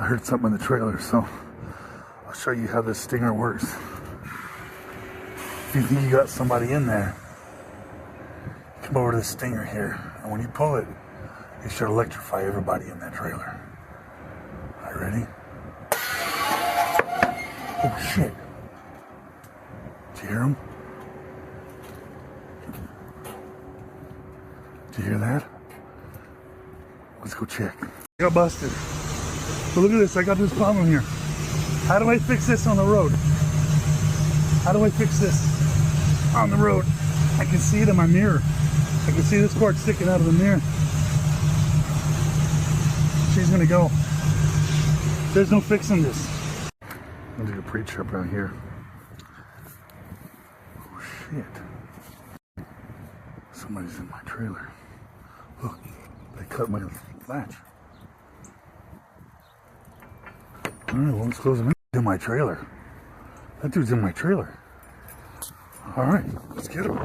heard something in the trailer, so I'll show you how this stinger works. If you think you got somebody in there, come over to the stinger here, and when you pull it, it should electrify everybody in that trailer. All right, ready? Oh shit! Did you hear him? Did you hear that? Let's go check. I got busted. So look at this, I got this problem here. How do I fix this on the road? How do I fix this on the road? I can see it in my mirror. I can see this cord sticking out of the mirror. She's gonna go. There's no fixing this. I'm gonna do a pre-trip out here. Oh shit. Somebody's in my trailer. Look, they cut my latch. Alright, well, let's close him in my trailer. That dude's in my trailer. Alright, let's get him.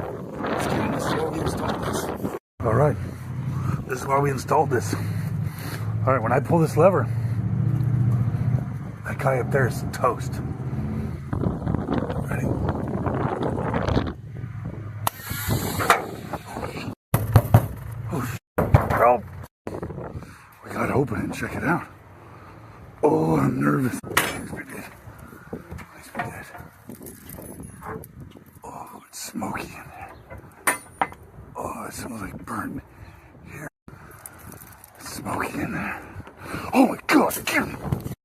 Let's get him. This is why we installed this. Alright, this is why we installed this. Alright, when I pull this lever, that guy up there is toast. Ready? Oh, help! We gotta open it and check it out. Oh, I'm nervous. Please be dead. Please be dead. Oh, it's smoky in there. Oh, it smells like burnt hair. It's smoky in there. Oh my God!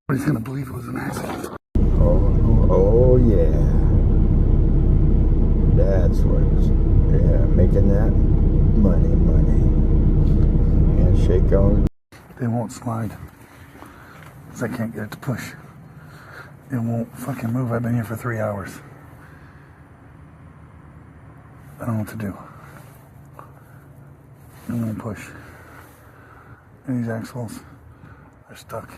Nobody's gonna believe it was an accident. Oh yeah. That's what it's, yeah, making that money. Handshake on. They won't slide. I can't get it to push. It won't fucking move. I've been here for 3 hours. I don't know what to do. It won't push. And these axles are stuck.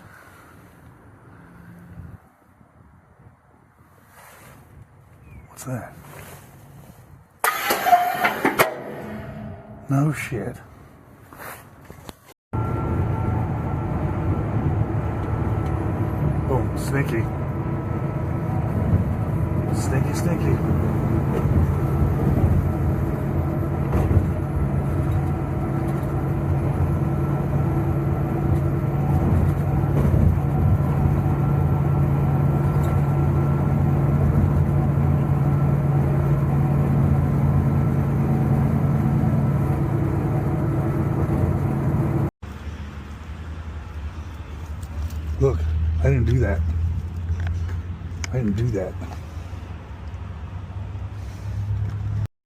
What's that? No shit. Oh, sneaky. Sneaky. Look, I didn't do that.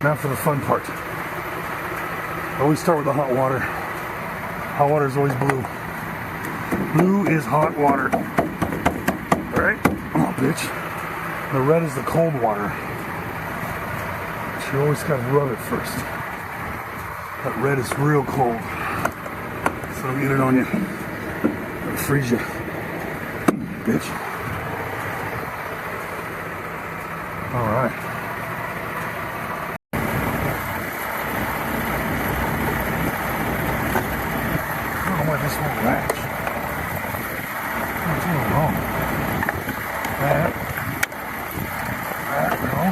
Now for the fun part. I always start with the hot water. Hot water is always blue. Blue is hot water. Alright? Oh, bitch. The red is the cold water. But you always gotta rub it first. That red is real cold. So don't get it on you. It'll freeze you. Bitch. Alright. I don't know why this won't latch. What's going wrong? That, no.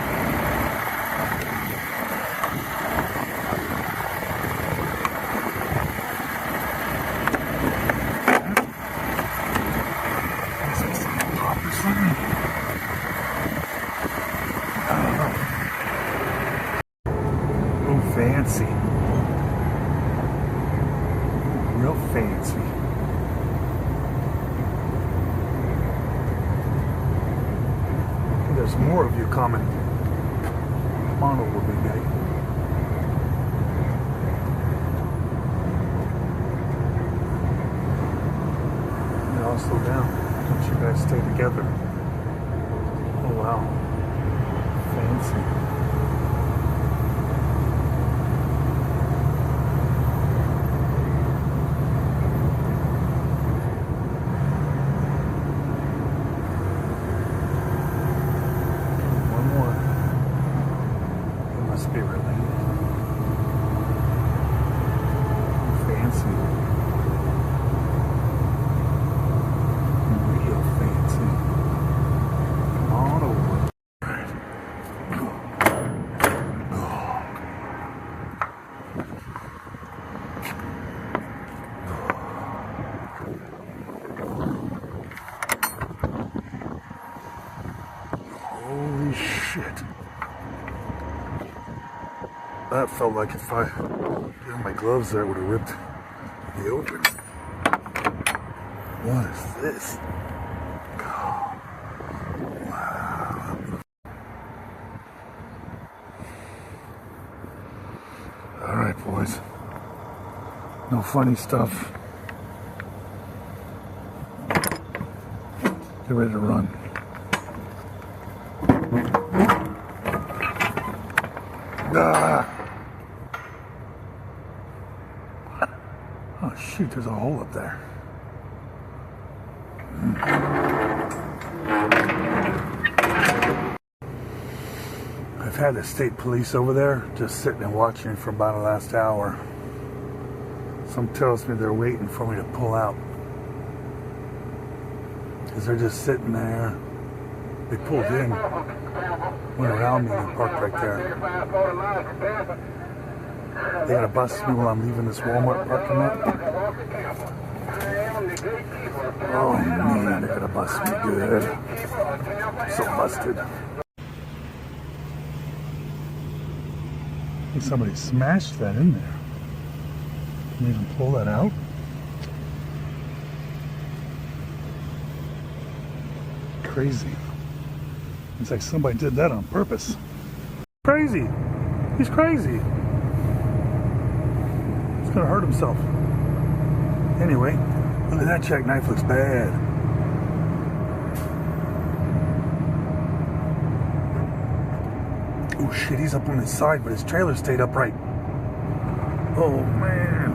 Fancy. Real fancy. I think there's more of you coming. Mono will be great. I'll slow down. Don't you guys stay together? Oh wow. Fancy. Be related. Fancy. that felt like if I had my gloves there, it would have ripped me open. What is this? Oh, wow. Alright, boys. No funny stuff. Get ready to run. Ah. Oh shoot, there's a hole up there. I've had the state police over there just sitting and watching for about the last hour. Some tells me they're waiting for me to pull out. Because they're just sitting there. They pulled in, went around me and parked right there. They gotta bust me while I'm leaving this Walmart parking lot. Oh man, they're gonna bust me good. So busted. I think somebody smashed that in there. Made them pull that out. Crazy. It's like somebody did that on purpose. Crazy. He's crazy. He's gonna hurt himself. Anyway, look at that jackknife, looks bad. Oh shit, he's up on his side, but his trailer stayed upright. Oh man.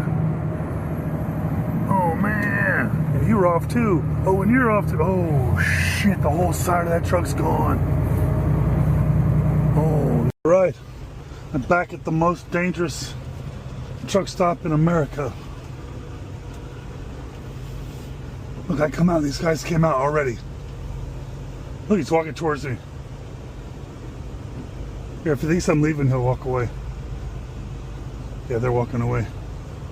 Oh man. And you're off too. Oh, and you're off too. Oh shit, the whole side of that truck's gone. Oh, right. I'm back at the most dangerous truck stop in America. Look, I come out, these guys came out already. Look, he's walking towards me. Here, if he thinks I'm leaving, he'll walk away. Yeah, they're walking away.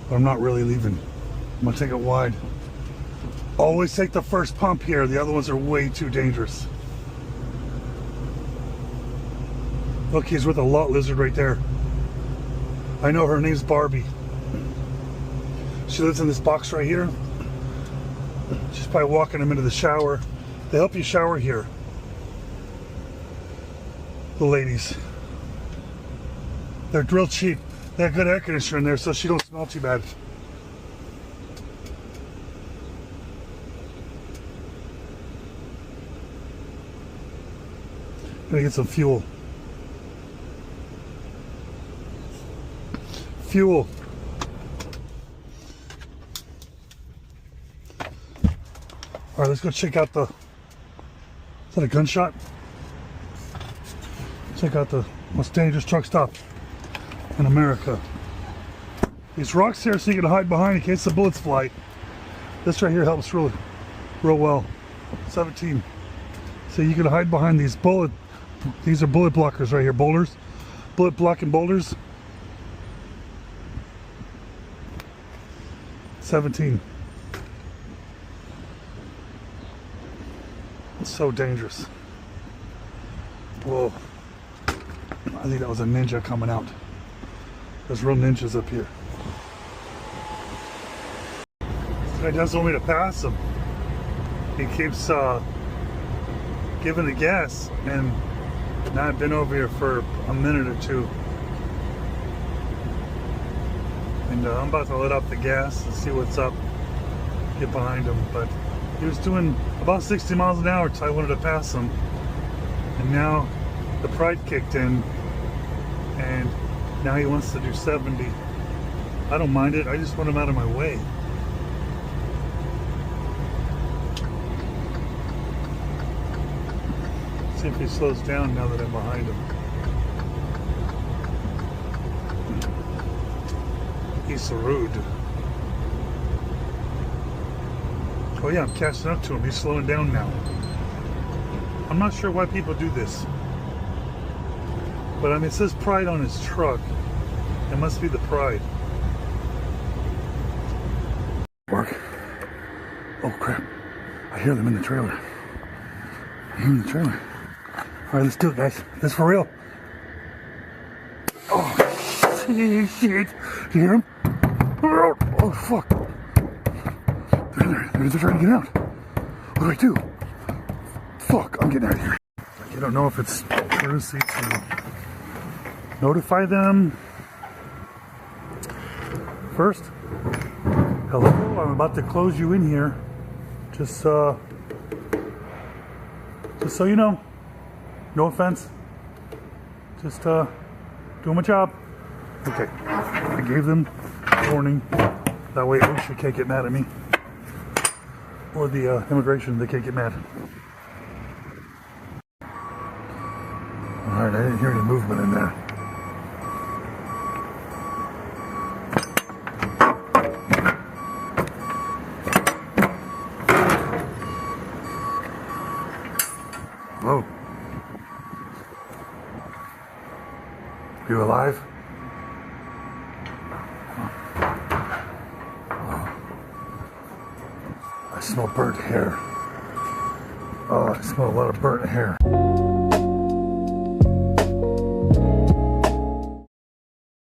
But I'm not really leaving. I'm gonna take it wide. Always take the first pump here. The other ones are way too dangerous. Look, he's with a lot lizard right there. I know her name's Barbie. She lives in this box right here. She's probably walking him into the shower. They help you shower here. The ladies. They're real cheap. They have good air conditioner in there so she don't smell too bad. Gonna get some fuel. Fuel. Alright, let's go check out the... Is that a gunshot? Check out the most dangerous truck stop in America. These rocks here so you can hide behind in case the bullets fly. This right here helps real well. 17. So you can hide behind these these are bullet blockers right here, boulders. Bullet blocking boulders. 17. It's so dangerous. Whoa. I think that was a ninja coming out. There's real ninjas up here. This guy doesn't want me to pass him. He keeps giving the gas, and now I've been over here for a minute or two. And I'm about to let off the gas and see what's up. Get behind him, but he was doing about 60 miles an hour, so I wanted to pass him. And now the pride kicked in, and now he wants to do 70. I don't mind it, I just want him out of my way. See if he slows down now that I'm behind him. He's so rude. Oh yeah, I'm catching up to him. He's slowing down now. I'm not sure why people do this. But I mean, it says Pride on his truck. It must be the Pride. Mark. Oh crap. I hear them in the trailer. I hear them in the trailer. Alright, let's do it, guys. This is for real. Oh. Shit. You hear him? Oh, fuck. They're trying to get out. What do I do? Fuck, I'm getting out of here. I don't know if it's courtesy to notify them first. Hello, I'm about to close you in here. Just so you know. No offense. Just doing my job. Okay, I gave them warning. That way OSHA can't get mad at me. Or the immigration, they can't get mad. Alright, I didn't hear any movement in there. Hello? You alive? I smell burnt hair. Oh, I smell a lot of burnt hair.